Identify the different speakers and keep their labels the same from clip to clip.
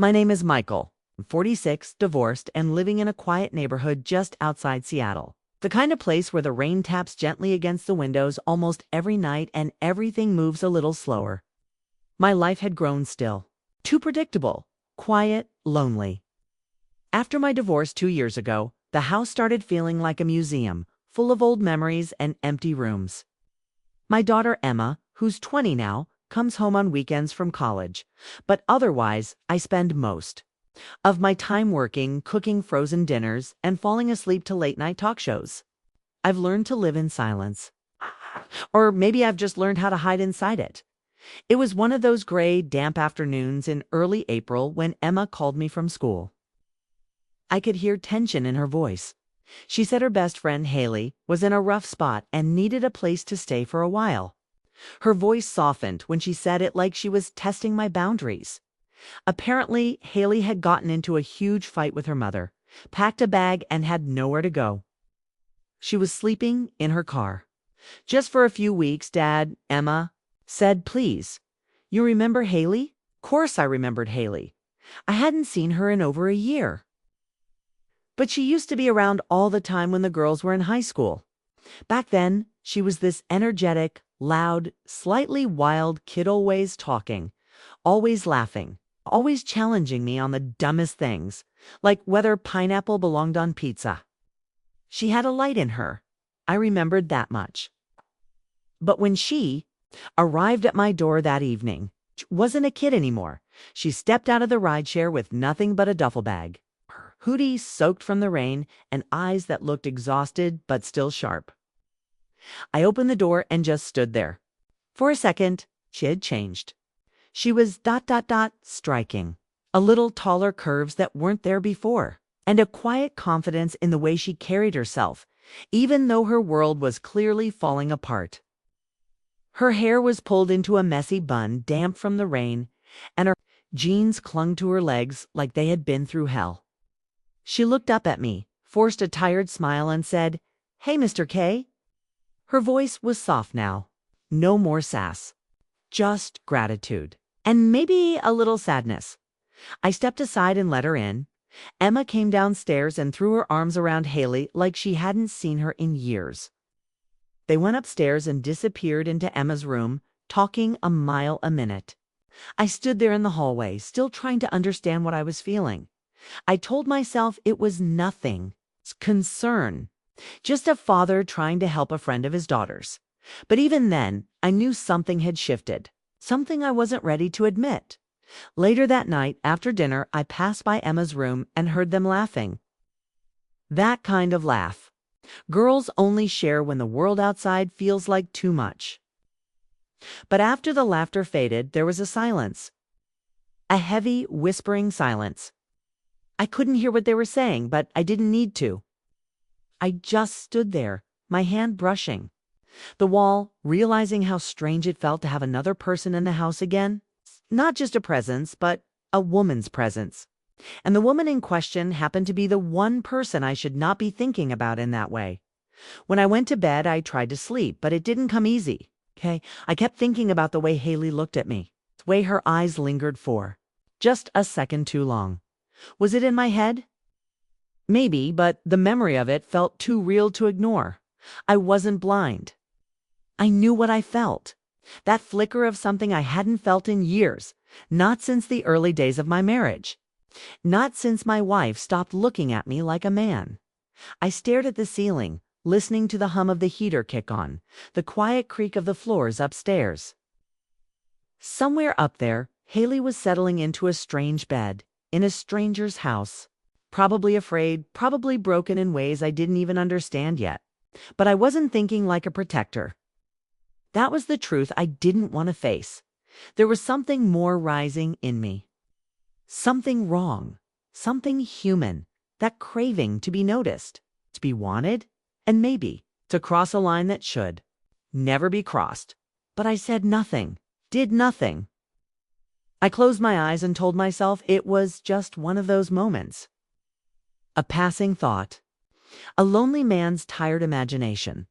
Speaker 1: My name is Michael. I'm 46, divorced, and living in a quiet neighborhood just outside Seattle. The kind of place where the rain taps gently against the windows almost every night and everything moves a little slower. My life had grown still. Too predictable. Quiet, lonely. After my divorce 2 years ago, the house started feeling like a museum, full of old memories and empty rooms. My daughter Emma, who's 20 now, comes home on weekends from college, but otherwise I spend most of my time working, cooking frozen dinners, and falling asleep to late-night talk shows. I've learned to live in silence. Or maybe I've just learned how to hide inside it. It was one of those gray, damp afternoons in early April when Emma called me from school. I could hear tension in her voice. She said her best friend, Haley, was in a rough spot and needed a place to stay for a while. Her voice softened when she said it like she was testing my boundaries. Apparently, Haley had gotten into a huge fight with her mother, packed a bag, and had nowhere to go. She was sleeping in her car. Just for a few weeks, Dad, Emma, said, "Please, you remember Haley?" Of course I remembered Haley. I hadn't seen her in over a year. But she used to be around all the time when the girls were in high school. Back then, she was this energetic, loud, slightly wild kid, always talking, always laughing, always challenging me on the dumbest things, like whether pineapple belonged on pizza. She had a light in her. I remembered that much. But when she arrived at my door that evening, she wasn't a kid anymore. She stepped out of the rideshare with nothing but a duffel bag, her hoodie soaked from the rain, and eyes that looked exhausted but still sharp. I opened the door and just stood there. For a second, she had changed. She was striking. A little taller curves that weren't there before, and a quiet confidence in the way she carried herself, even though her world was clearly falling apart. Her hair was pulled into a messy bun, damp from the rain, and her jeans clung to her legs like they had been through hell. She looked up at me, forced a tired smile, and said, "Hey, Mr. K." Her voice was soft now. No more sass. Just gratitude. And maybe a little sadness. I stepped aside and let her in. Emma came downstairs and threw her arms around Haley like she hadn't seen her in years. They went upstairs and disappeared into Emma's room, talking a mile a minute. I stood there in the hallway, still trying to understand what I was feeling. I told myself it was nothing. It's concern. Just a father trying to help a friend of his daughter's. But even then, I knew something had shifted. Something I wasn't ready to admit. Later that night, after dinner, I passed by Emma's room and heard them laughing. That kind of laugh. Girls only share when the world outside feels like too much. But after the laughter faded, there was a silence. A heavy, whispering silence. I couldn't hear what they were saying, but I didn't need to. I just stood there, my hand brushing the wall, realizing how strange it felt to have another person in the house again. Not just a presence, but a woman's presence. And the woman in question happened to be the one person I should not be thinking about in that way. When I went to bed, I tried to sleep, but it didn't come easy. I kept thinking about the way Haley looked at me, the way her eyes lingered for just a second too long. Was it in my head? Maybe, but the memory of it felt too real to ignore. I wasn't blind. I knew what I felt. That flicker of something I hadn't felt in years, not since the early days of my marriage. Not since my wife stopped looking at me like a man. I stared at the ceiling, listening to the hum of the heater kick on, the quiet creak of the floors upstairs. Somewhere up there, Haley was settling into a strange bed, in a stranger's house. Probably afraid, probably broken in ways I didn't even understand yet. But I wasn't thinking like a protector. That was the truth I didn't want to face. There was something more rising in me. Something wrong, something human, that craving to be noticed, to be wanted, and maybe to cross a line that should never be crossed. But I said nothing, did nothing. I closed my eyes and told myself it was just one of those moments. A passing thought. A lonely man's tired imagination.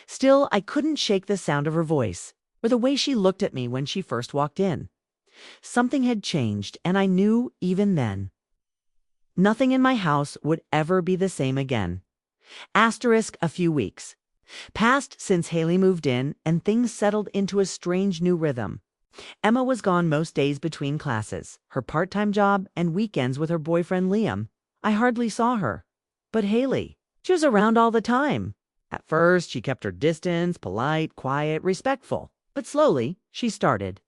Speaker 1: Still, I couldn't shake the sound of her voice, or the way she looked at me when she first walked in. Something had changed, and I knew even then. Nothing in my house would ever be the same again. Asterisk a few weeks. Passed since Haley moved in, and things settled into a strange new rhythm. Emma was gone most days between classes, her part-time job, and weekends with her boyfriend Liam. I hardly saw her. But Haley, she was around all the time. At first, she kept her distance, polite, quiet, respectful. But slowly, she started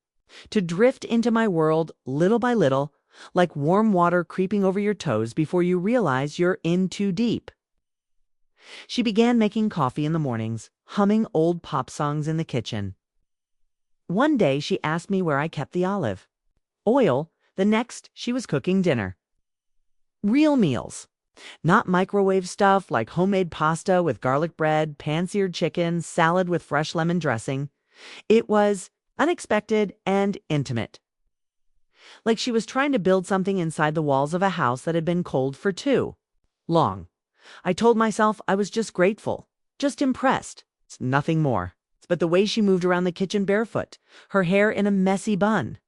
Speaker 1: to drift into my world little by little, like warm water creeping over your toes before you realize you're in too deep. She began making coffee in the mornings, humming old pop songs in the kitchen. One day she asked me where I kept the olive oil. The next, she was cooking dinner. Real meals. Not microwave stuff like homemade pasta with garlic bread, pan-seared chicken, salad with fresh lemon dressing. It was unexpected and intimate. Like she was trying to build something inside the walls of a house that had been cold for too long. I told myself I was just grateful, just impressed. It's nothing more. But the way she moved around the kitchen barefoot, her hair in a messy bun,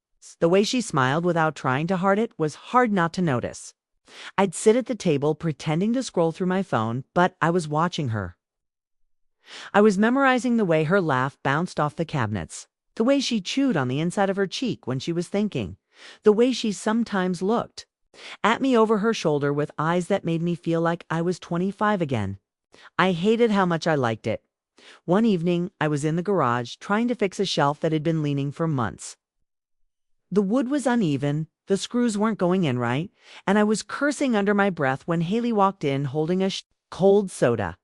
Speaker 1: the way she smiled without trying to hide it was hard not to notice. I'd sit at the table pretending to scroll through my phone, but I was watching her. I was memorizing the way her laugh bounced off the cabinets, the way she chewed on the inside of her cheek when she was thinking, the way she sometimes looked at me over her shoulder with eyes that made me feel like I was 25 again. I hated how much I liked it. One evening, I was in the garage trying to fix a shelf that had been leaning for months. The wood was uneven, the screws weren't going in right, and I was cursing under my breath when Haley walked in holding a cold soda.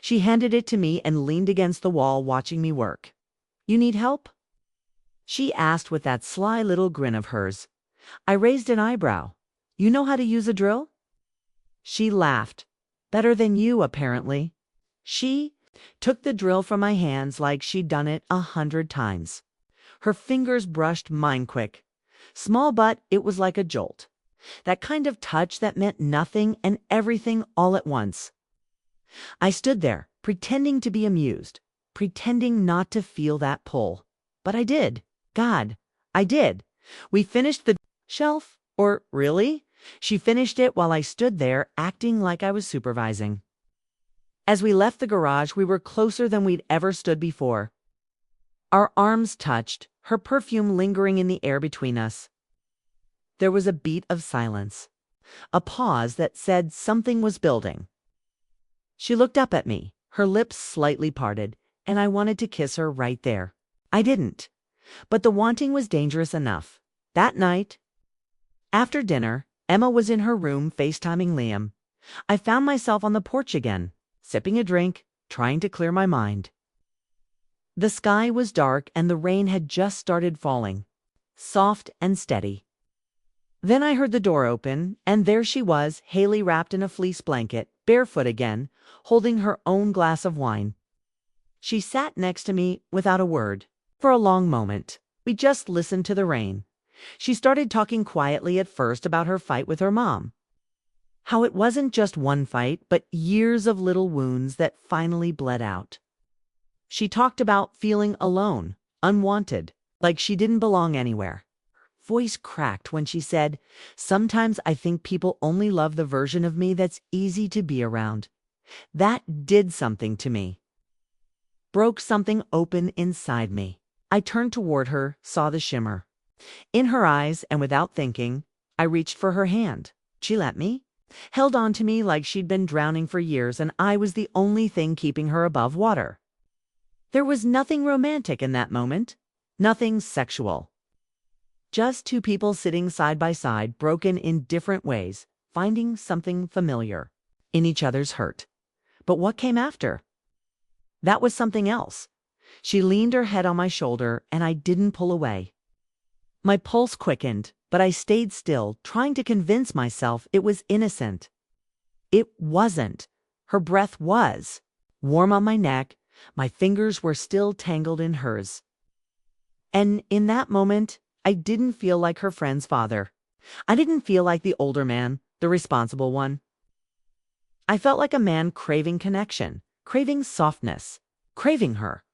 Speaker 1: She handed it to me and leaned against the wall watching me work. "You need help?" she asked with that sly little grin of hers. I raised an eyebrow. "You know how to use a drill?" She laughed. "Better than you, apparently." She took the drill from my hands like she'd done it 100 times. Her fingers brushed mine quick. Small, but it was like a jolt. That kind of touch that meant nothing and everything all at once. I stood there, pretending to be amused, pretending not to feel that pull. But I did. God, I did. We finished the shelf. Or really? She finished it while I stood there acting like I was supervising. As we left the garage, we were closer than we'd ever stood before. Our arms touched, her perfume lingering in the air between us. There was a beat of silence, a pause that said something was building. She looked up at me, her lips slightly parted, and I wanted to kiss her right there. I didn't, but the wanting was dangerous enough. That night, after dinner, Emma was in her room FaceTiming Liam. I found myself on the porch again, sipping a drink, trying to clear my mind. The sky was dark and the rain had just started falling, soft and steady. Then I heard the door open, and there she was, Haley wrapped in a fleece blanket, barefoot again, holding her own glass of wine. She sat next to me without a word. For a long moment, we just listened to the rain. She started talking quietly at first about her fight with her mom. How it wasn't just one fight, but years of little wounds that finally bled out. She talked about feeling alone, unwanted, like she didn't belong anywhere. Her voice cracked when she said, "Sometimes I think people only love the version of me that's easy to be around." That did something to me. Broke something open inside me. I turned toward her, saw the shimmer in her eyes, and without thinking, I reached for her hand. She let me, held on to me like she'd been drowning for years, and I was the only thing keeping her above water. There was nothing romantic in that moment, nothing sexual. Just two people sitting side by side, broken in different ways, finding something familiar in each other's hurt. But what came after? That was something else. She leaned her head on my shoulder, and I didn't pull away. My pulse quickened, but I stayed still, trying to convince myself it was innocent. It wasn't. Her breath was. Warm on my neck, my fingers were still tangled in hers. And in that moment, I didn't feel like her friend's father. I didn't feel like the older man, the responsible one. I felt like a man craving connection, craving softness, craving her.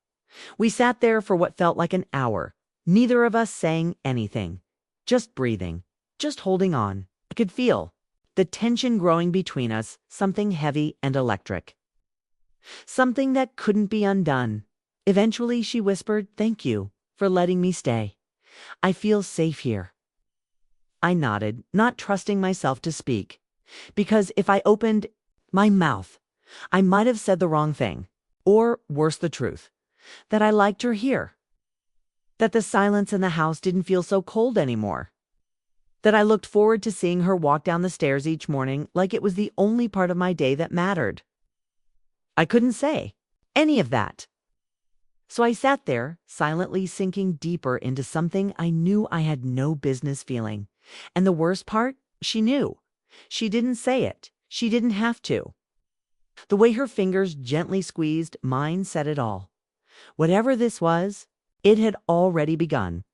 Speaker 1: We sat there for what felt like an hour, neither of us saying anything, just breathing, just holding on. I could feel the tension growing between us, something heavy and electric. Something that couldn't be undone. Eventually, she whispered, "Thank you for letting me stay. I feel safe here." I nodded, not trusting myself to speak, because if I opened my mouth, I might have said the wrong thing, or worse, the truth, that I liked her here, that the silence in the house didn't feel so cold anymore, that I looked forward to seeing her walk down the stairs each morning like it was the only part of my day that mattered. I couldn't say any of that. So I sat there, silently sinking deeper into something I knew I had no business feeling. And the worst part, she knew. She didn't say it. She didn't have to. The way her fingers gently squeezed mine said it all. Whatever this was, it had already begun.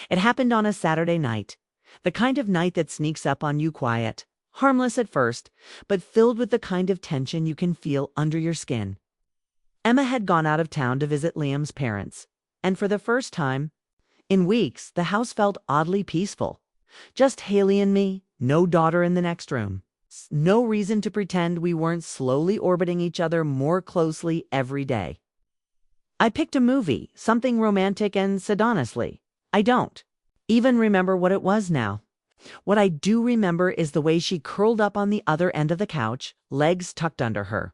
Speaker 1: It happened on a Saturday night, the kind of night that sneaks up on you quiet, harmless at first, but filled with the kind of tension you can feel under your skin. Emma had gone out of town to visit Liam's parents, and for the first time in weeks, the house felt oddly peaceful. Just Haley and me, no daughter in the next room. No reason to pretend we weren't slowly orbiting each other more closely every day. I picked a movie, something romantic, and said honestly, I don't even remember what it was now. What I do remember is the way she curled up on the other end of the couch, legs tucked under her,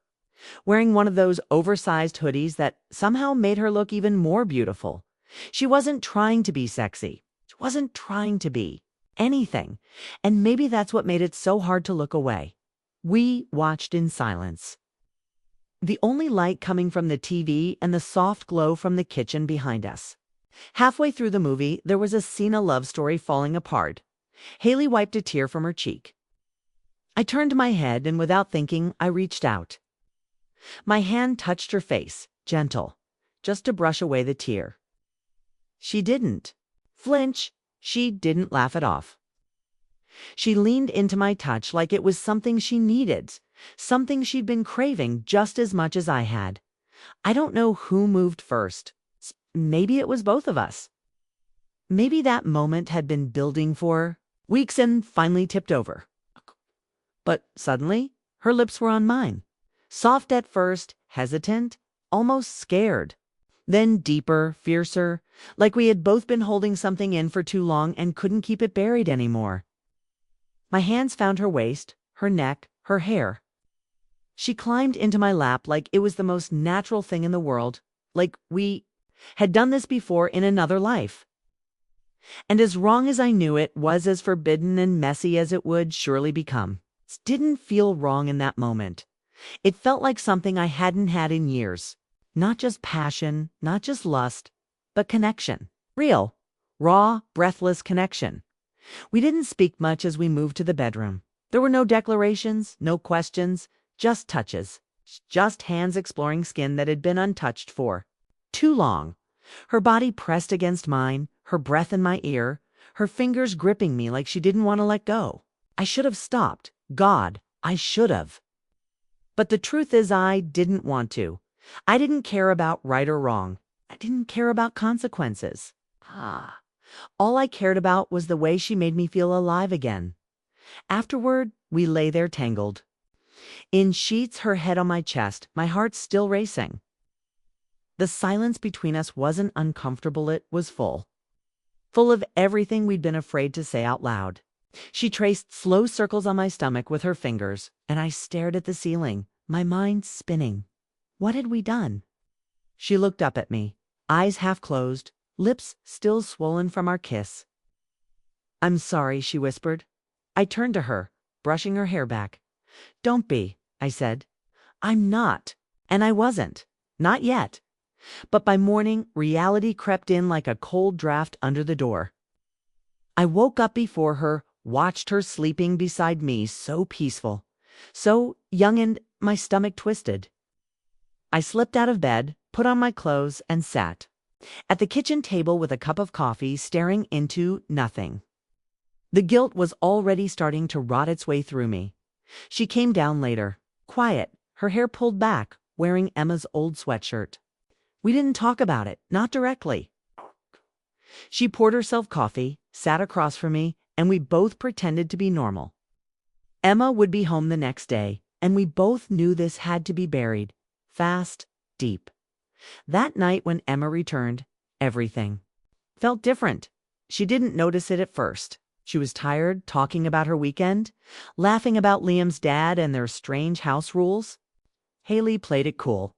Speaker 1: wearing one of those oversized hoodies that somehow made her look even more beautiful. She wasn't trying to be sexy. She wasn't trying to be anything. And maybe that's what made it so hard to look away. We watched in silence. The only light coming from the TV and the soft glow from the kitchen behind us. Halfway through the movie, there was a Cena love story falling apart. Haley wiped a tear from her cheek. I turned my head and without thinking, I reached out. My hand touched her face, gentle, just to brush away the tear. She didn't flinch. She didn't laugh it off. She leaned into my touch like it was something she needed, something she'd been craving just as much as I had. I don't know who moved first. Maybe it was both of us. Maybe that moment had been building for weeks and finally tipped over. But suddenly, her lips were on mine. Soft at first, hesitant, almost scared. Then deeper, fiercer, like we had both been holding something in for too long and couldn't keep it buried anymore. My hands found her waist, her neck, her hair. She climbed into my lap like it was the most natural thing in the world, like we had done this before in another life. And as wrong as I knew it was as forbidden and messy as it would surely become. It didn't feel wrong in that moment. It felt like something I hadn't had in years. Not just passion, not just lust, but connection. Real, raw, breathless connection. We didn't speak much as we moved to the bedroom. There were no declarations, no questions, just touches. Just hands exploring skin that had been untouched for too long. Her body pressed against mine, her breath in my ear, her fingers gripping me like she didn't want to let go. I should have stopped. God, I should have. But the truth is I didn't want to. I didn't care about right or wrong. I didn't care about consequences. All I cared about was the way she made me feel alive again. Afterward, we lay there tangled. In sheets, her head on my chest, my heart still racing. The silence between us wasn't uncomfortable, it was full. Full of everything we'd been afraid to say out loud. She traced slow circles on my stomach with her fingers, and I stared at the ceiling, my mind spinning. What had we done? She looked up at me, eyes half closed, lips still swollen from our kiss. I'm sorry, she whispered. I turned to her, brushing her hair back. Don't be, I said. I'm not, and I wasn't. Not yet. But by morning, reality crept in like a cold draft under the door. I woke up before her, watched her sleeping beside me, so peaceful, so young, and my stomach twisted. I slipped out of bed, put on my clothes, and sat at the kitchen table with a cup of coffee, staring into nothing. The guilt was already starting to rot its way through me. She came down later, quiet, her hair pulled back, wearing Emma's old sweatshirt. We didn't talk about it, not directly. She poured herself coffee, sat across from me, and we both pretended to be normal. Emma would be home the next day, and we both knew this had to be buried. Fast, deep. That night when Emma returned, everything felt different. She didn't notice it at first. She was tired, talking about her weekend, laughing about Liam's dad and their strange house rules. Haley played it cool.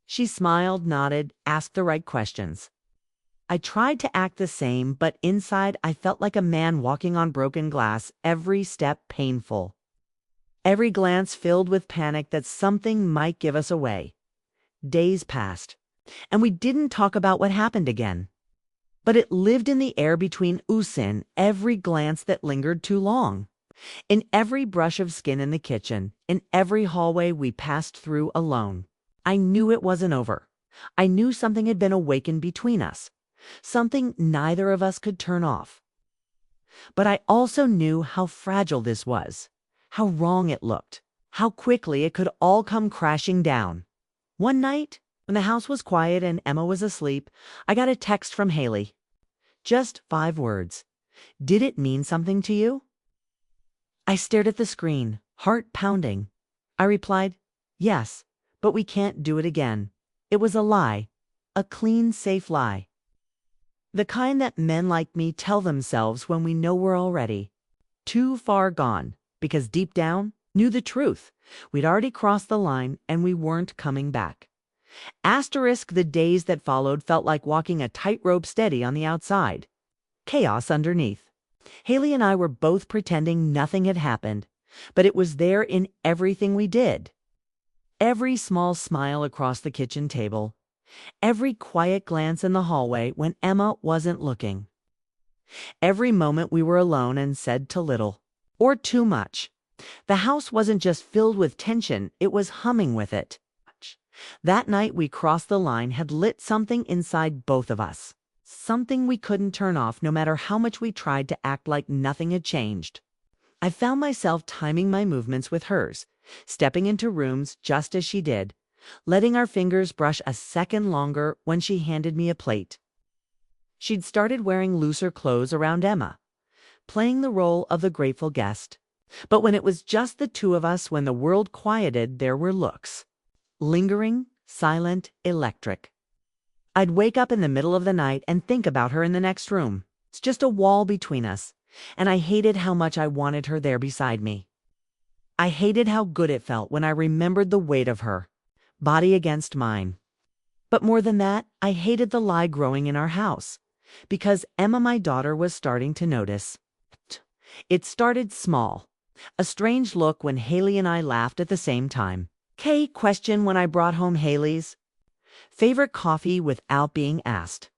Speaker 1: She smiled, nodded, asked the right questions. I tried to act the same, but inside I felt like a man walking on broken glass, every step painful. Every glance filled with panic that something might give us away. Days passed, and we didn't talk about what happened again. But it lived in the air between us, in every glance that lingered too long, in every brush of skin in the kitchen, in every hallway we passed through alone. I knew it wasn't over. I knew something had been awakened between us, something neither of us could turn off. But I also knew how fragile this was, how wrong it looked, how quickly it could all come crashing down. One night, when the house was quiet and Emma was asleep, I got a text from Haley. Just 5 words. Did it mean something to you? I stared at the screen, heart pounding. I replied, yes, but we can't do it again. It was a lie, a clean, safe lie. The kind that men like me tell themselves when we know we're already too far gone, because deep down, knew the truth. We'd already crossed the line and we weren't coming back. Asterisk, the days that followed felt like walking a tightrope steady on the outside. Chaos underneath. Haley and I were both pretending nothing had happened, but it was there in everything we did. Every small smile across the kitchen table. Every quiet glance in the hallway when Emma wasn't looking. Every moment we were alone and said too little, or too much. The house wasn't just filled with tension, it was humming with it. That night we crossed the line had lit something inside both of us. Something we couldn't turn off no matter how much we tried to act like nothing had changed. I found myself timing my movements with hers, stepping into rooms just as she did, letting our fingers brush a second longer when she handed me a plate. She'd started wearing looser clothes around Emma, playing the role of the grateful guest. But when it was just the two of us, when the world quieted, there were looks. Lingering, silent, electric. I'd wake up in the middle of the night and think about her in the next room. It's just a wall between us, and I hated how much I wanted her there beside me. I hated how good it felt when I remembered the weight of her, body against mine. But more than that, I hated the lie growing in our house, because Emma, my daughter, was starting to notice. It started small. A strange look when Haley and I laughed at the same time. Kay questioned when I brought home Haley's favorite coffee without being asked.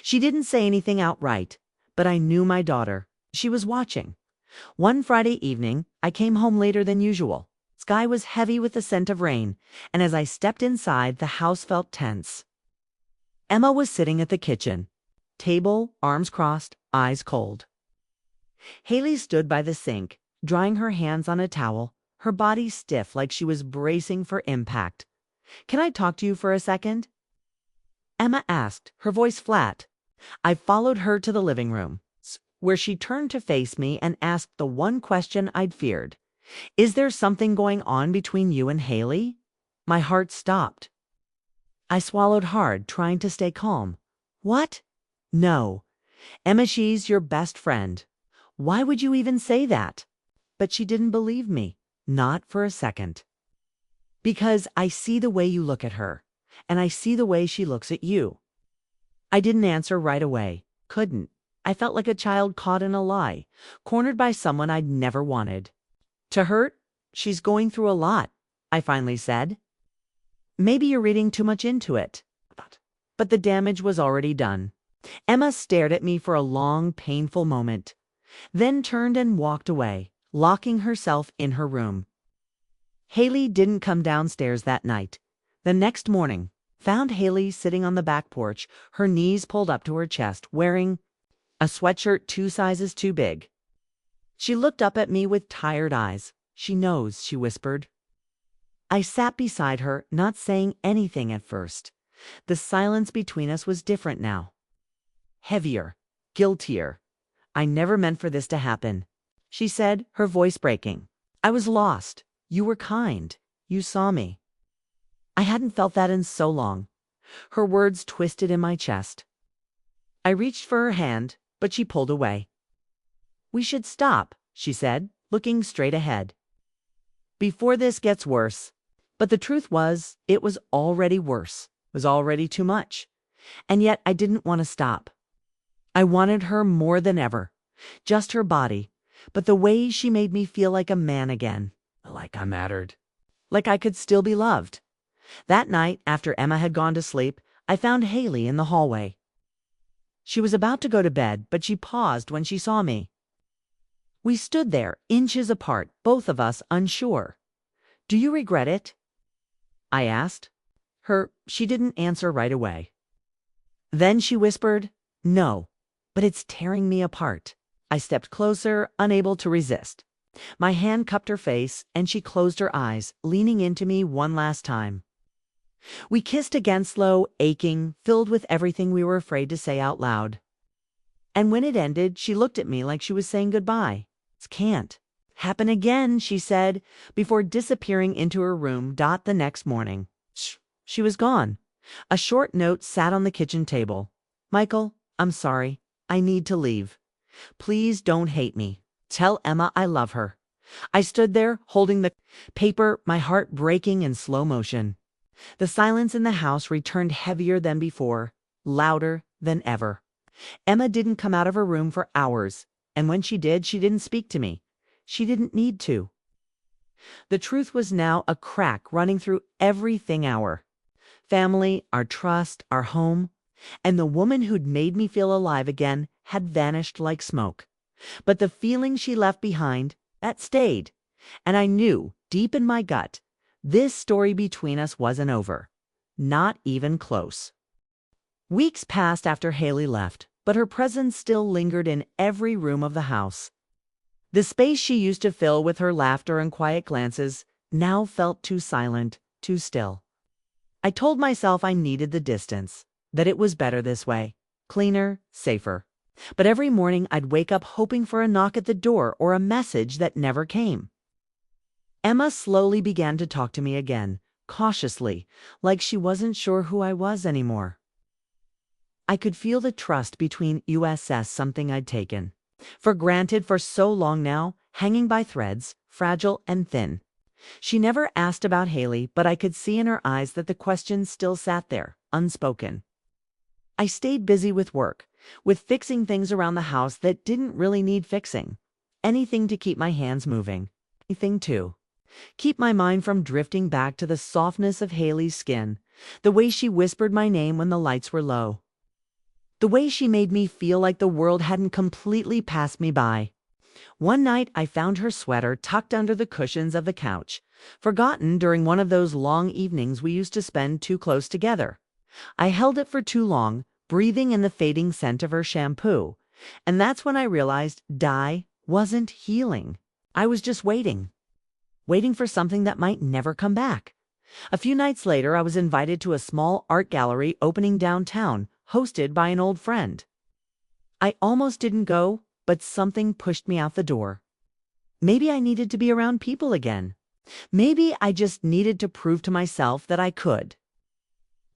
Speaker 1: She didn't say anything outright, but I knew my daughter. She was watching. One Friday evening, I came home later than usual. Sky was heavy with the scent of rain, and as I stepped inside, the house felt tense. Emma was sitting at the kitchen table, arms crossed, eyes cold. Haley stood by the sink, drying her hands on a towel, her body stiff like she was bracing for impact. "Can I talk to you for a second?" Emma asked, her voice flat. I followed her to the living room, where she turned to face me and asked the one question I'd feared. "Is there something going on between you and Haley?" My heart stopped. I swallowed hard, trying to stay calm. "What? No. Emma, she's your best friend." "Why would you even say that?" But she didn't believe me. Not for a second. "Because I see the way you look at her, and I see the way she looks at you." I didn't answer right away. Couldn't. I felt like a child caught in a lie, cornered by someone I'd never wanted. "To hurt? She's going through a lot," I finally said. "Maybe you're reading too much into it." But the damage was already done. Emma stared at me for a long, painful moment, then turned and walked away, locking herself in her room. Haley didn't come downstairs that night. The next morning, found Haley sitting on the back porch, her knees pulled up to her chest, wearing a sweatshirt 2 sizes too big. She looked up at me with tired eyes. "She knows," she whispered. I sat beside her, not saying anything at first. The silence between us was different now. Heavier, guiltier. I never meant for this to happen, she said, her voice breaking. I was lost. You were kind. You saw me. I hadn't felt that in so long. Her words twisted in my chest. I reached for her hand, but she pulled away. We should stop, she said, looking straight ahead. Before this gets worse. But the truth was, it was already worse. It was already too much. And yet I didn't want to stop. I wanted her more than ever. Just her body. But the way she made me feel like a man again. Like I mattered. Like I could still be loved. That night, after Emma had gone to sleep, I found Haley in the hallway. She was about to go to bed, but she paused when she saw me. We stood there, inches apart, both of us unsure. Do you regret it? I asked. She didn't answer right away. Then she whispered, no, but it's tearing me apart. I stepped closer, unable to resist. My hand cupped her face, and she closed her eyes, leaning into me one last time. We kissed again, slow, aching, filled with everything we were afraid to say out loud. And when it ended, she looked at me like she was saying goodbye. It can't happen again, she said, before disappearing into her room. The next morning, she was gone. A short note sat on the kitchen table. Michael, I'm sorry. I need to leave. Please don't hate me. Tell Emma I love her. I stood there, holding the paper, my heart breaking in slow motion. The silence in the house returned heavier than before, louder than ever. Emma didn't come out of her room for hours, and when she did, she didn't speak to me. She didn't need to. The truth was now a crack running through everything our family, our trust, our home, and the woman who'd made me feel alive again had vanished like smoke. But the feeling she left behind, that stayed, and I knew, deep in my gut, this story between us wasn't over. Not even close. Weeks passed after Haley left, but her presence still lingered in every room of the house. The space she used to fill with her laughter and quiet glances now felt too silent, too still. I told myself I needed the distance, that it was better this way, cleaner, safer. But every morning I'd wake up hoping for a knock at the door or a message that never came. Emma slowly began to talk to me again, cautiously, like she wasn't sure who I was anymore. I could feel the trust between us, something I'd taken for granted for so long now, hanging by threads, fragile and thin. She never asked about Haley, but I could see in her eyes that the question still sat there, unspoken. I stayed busy with work, with fixing things around the house that didn't really need fixing. Anything to keep my hands moving. Anything to keep my mind from drifting back to the softness of Haley's skin, the way she whispered my name when the lights were low. The way she made me feel like the world hadn't completely passed me by. One night I found her sweater tucked under the cushions of the couch, forgotten during one of those long evenings we used to spend too close together. I held it for too long, breathing in the fading scent of her shampoo, and that's when I realized dye wasn't healing. I was just waiting for something that might never come back. A few nights later, I was invited to a small art gallery opening downtown, hosted by an old friend. I almost didn't go, but something pushed me out the door. Maybe I needed to be around people again. Maybe I just needed to prove to myself that I could.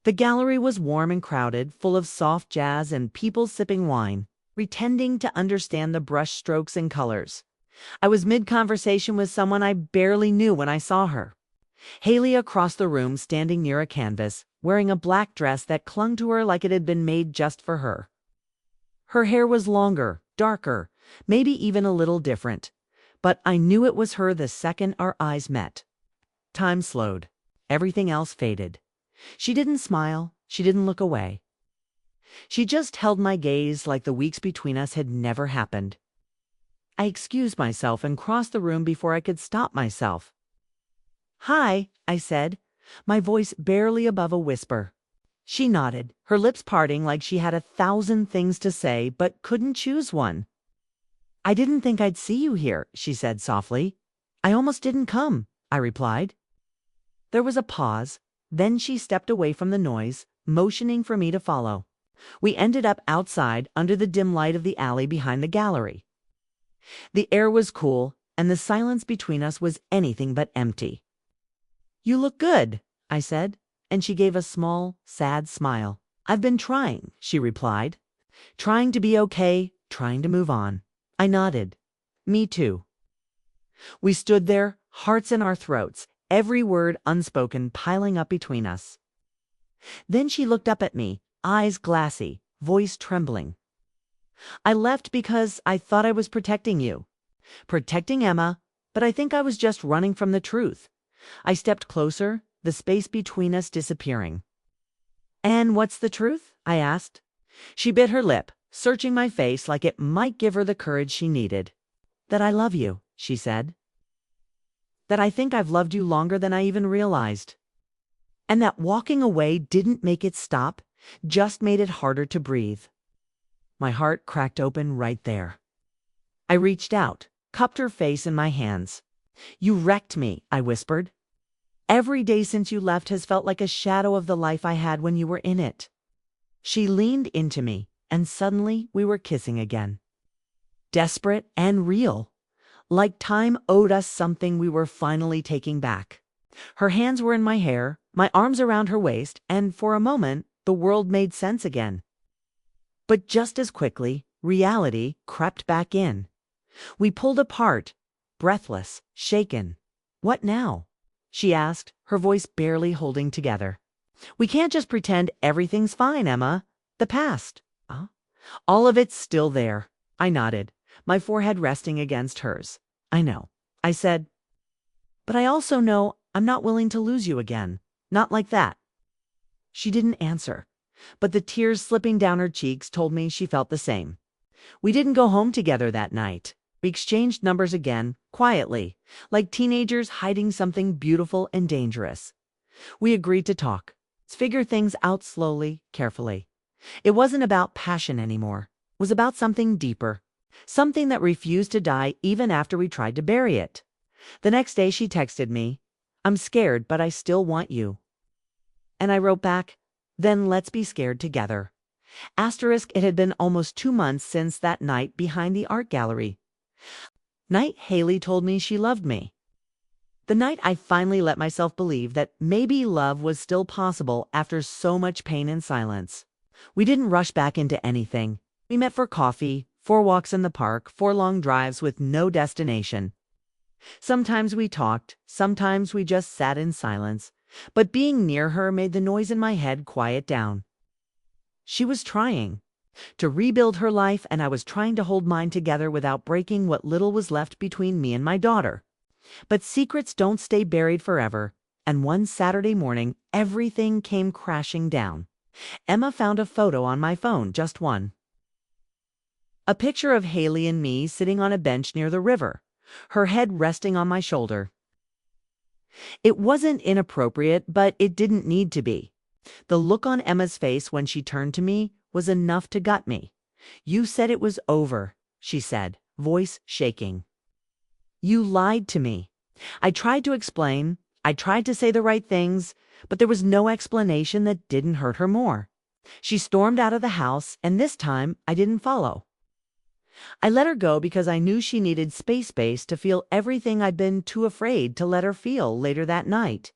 Speaker 1: The gallery was warm and crowded, full of soft jazz and people sipping wine, pretending to understand the brush strokes and colors. I was mid-conversation with someone I barely knew when I saw her. Haley across the room, standing near a canvas, wearing a black dress that clung to her like it had been made just for her. Her hair was longer, darker, maybe even a little different, but I knew it was her the second our eyes met. Time slowed. Everything else faded. She didn't smile. She didn't look away. She just held my gaze like the weeks between us had never happened. I excused myself and crossed the room before I could stop myself. "Hi," I said, my voice barely above a whisper. She nodded, her lips parting like she had 1,000 things to say but couldn't choose one. "I didn't think I'd see you here," she said softly. "I almost didn't come," I replied. There was a pause, then she stepped away from the noise, motioning for me to follow. We ended up outside under the dim light of the alley behind the gallery. The air was cool, and the silence between us was anything but empty. "You look good," I said, and she gave a small, sad smile. "I've been trying," she replied. "Trying to be okay, trying to move on." I nodded. "Me too." We stood there, hearts in our throats, every word unspoken piling up between us. Then she looked up at me, eyes glassy, voice trembling. "I left because I thought I was protecting you. Protecting Emma, but I think I was just running from the truth." I stepped closer, the space between us disappearing. "And what's the truth?" I asked. She bit her lip, searching my face like it might give her the courage she needed. "That I love you," she said. "That I think I've loved you longer than I even realized. And that walking away didn't make it stop, just made it harder to breathe." My heart cracked open right there. I reached out, cupped her face in my hands. "You wrecked me," I whispered. "Every day since you left has felt like a shadow of the life I had when you were in it." She leaned into me, and suddenly we were kissing again. Desperate and real, like time owed us something we were finally taking back. Her hands were in my hair, my arms around her waist, and for a moment, the world made sense again. But just as quickly, reality crept back in. We pulled apart, breathless, shaken. "What now?" she asked, her voice barely holding together. "We can't just pretend everything's fine, Emma. The past." "Huh?" "All of it's still there." I nodded, my forehead resting against hers. "I know," I said. "But I also know I'm not willing to lose you again. Not like that." She didn't answer, but the tears slipping down her cheeks told me she felt the same. We didn't go home together that night. We exchanged numbers again, quietly, like teenagers hiding something beautiful and dangerous. We agreed to talk, figure things out slowly, carefully. It wasn't about passion anymore. It was about something deeper, something that refused to die even after we tried to bury it. The next day she texted me, "I'm scared, but I still want you." And I wrote back, "Then let's be scared together." Asterisk, it had been almost 2 months since that night behind the art gallery. Night Haley told me she loved me. The night I finally let myself believe that maybe love was still possible after so much pain and silence. We didn't rush back into anything. We met for coffee, 4 walks in the park, 4 long drives with no destination. Sometimes we talked, sometimes we just sat in silence, but being near her made the noise in my head quiet down. She was trying to rebuild her life, and I was trying to hold mine together without breaking what little was left between me and my daughter. But secrets don't stay buried forever, and one Saturday morning, everything came crashing down. Emma found a photo on my phone, just one. A picture of Haley and me sitting on a bench near the river, her head resting on my shoulder. It wasn't inappropriate, but it didn't need to be. The look on Emma's face when she turned to me was enough to gut me. "You said it was over," she said, voice shaking. "You lied to me." I tried to explain, I tried to say the right things, but there was no explanation that didn't hurt her more. She stormed out of the house, and this time I didn't follow. I let her go because I knew she needed space to feel everything I'd been too afraid to let her feel later that night.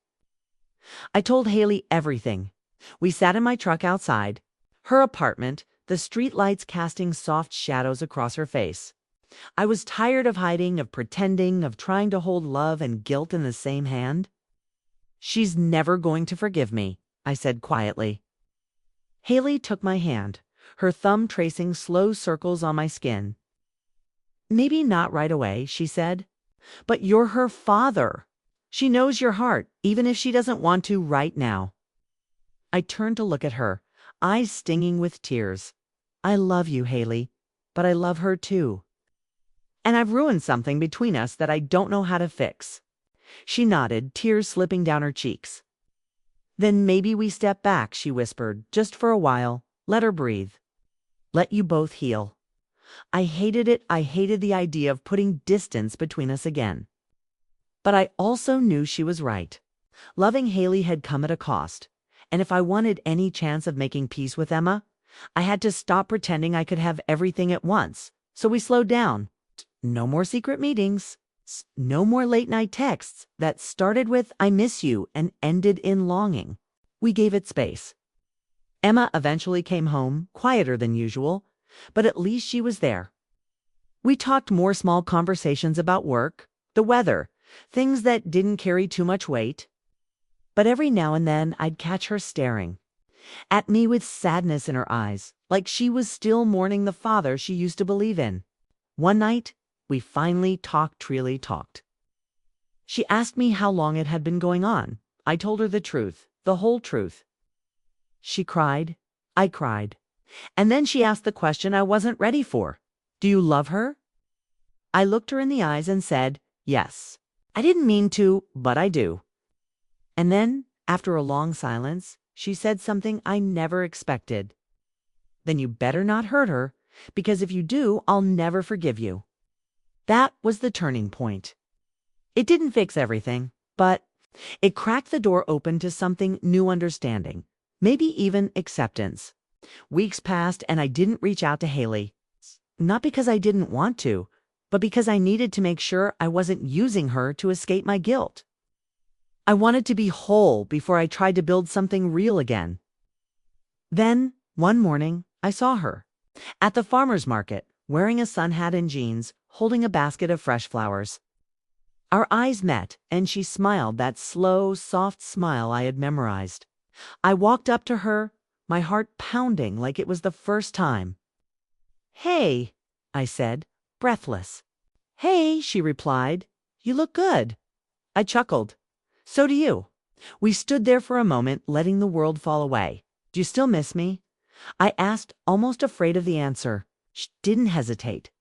Speaker 1: I told Haley everything. We sat in my truck outside, her apartment, the street lights casting soft shadows across her face. I was tired of hiding, of pretending, of trying to hold love and guilt in the same hand. "She's never going to forgive me," I said quietly. Haley took my hand, her thumb tracing slow circles on my skin. "Maybe not right away," she said, "but you're her father. She knows your heart, even if she doesn't want to right now." I turned to look at her, eyes stinging with tears. "I love you, Haley, but I love her too. And I've ruined something between us that I don't know how to fix." She nodded, tears slipping down her cheeks. "Then maybe we step back," she whispered, "just for a while. Let her breathe. Let you both heal." I hated it. I hated the idea of putting distance between us again. But I also knew she was right. Loving Haley had come at a cost, and if I wanted any chance of making peace with Emma, I had to stop pretending I could have everything at once, so we slowed down. No more secret meetings. No more late night texts that started with "I miss you" and ended in longing. We gave it space. Emma eventually came home, quieter than usual, but at least she was there. We talked more small conversations about work, the weather, things that didn't carry too much weight. But every now and then I'd catch her staring at me with sadness in her eyes, like she was still mourning the father she used to believe in. One night, we finally really talked. She asked me how long it had been going on. I told her the truth, the whole truth. She cried. I cried. And then she asked the question I wasn't ready for. "Do you love her?" I looked her in the eyes and said, "Yes. I didn't mean to, but I do." And then, after a long silence, she said something I never expected. "Then you better not hurt her, because if you do, I'll never forgive you." That was the turning point. It didn't fix everything, but it cracked the door open to something new: understanding, maybe even acceptance. Weeks passed and I didn't reach out to Haley. Not because I didn't want to, but because I needed to make sure I wasn't using her to escape my guilt. I wanted to be whole before I tried to build something real again. Then, one morning, I saw her at the farmer's market, wearing a sun hat and jeans, holding a basket of fresh flowers. Our eyes met, and she smiled that slow, soft smile I had memorized. I walked up to her, my heart pounding like it was the first time. "Hey," I said, breathless. "Hey," she replied. "You look good." I chuckled. "So do you." We stood there for a moment, letting the world fall away. "Do you still miss me?" I asked, almost afraid of the answer. She didn't hesitate.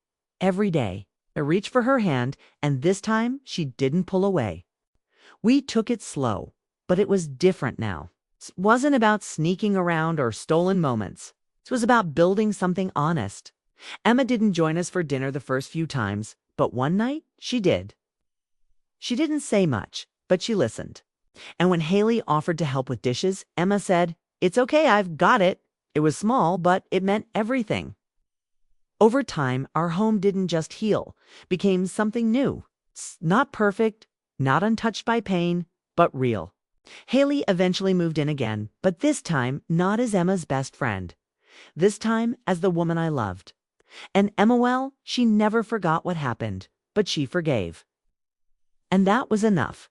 Speaker 1: Every day, I reached for her hand, and this time she didn't pull away. We took it slow, but it was different now. It wasn't about sneaking around or stolen moments. It was about building something honest. Emma didn't join us for dinner the first few times, but one night she did. She didn't say much, but she listened. And when Haley offered to help with dishes, Emma said, "It's okay, I've got it." It was small, but it meant everything. Over time, our home didn't just heal, became something new. Not perfect, not untouched by pain, but real. Haley eventually moved in again, but this time not as Emma's best friend. This time as the woman I loved. And Emma, well, she never forgot what happened, but she forgave. And that was enough.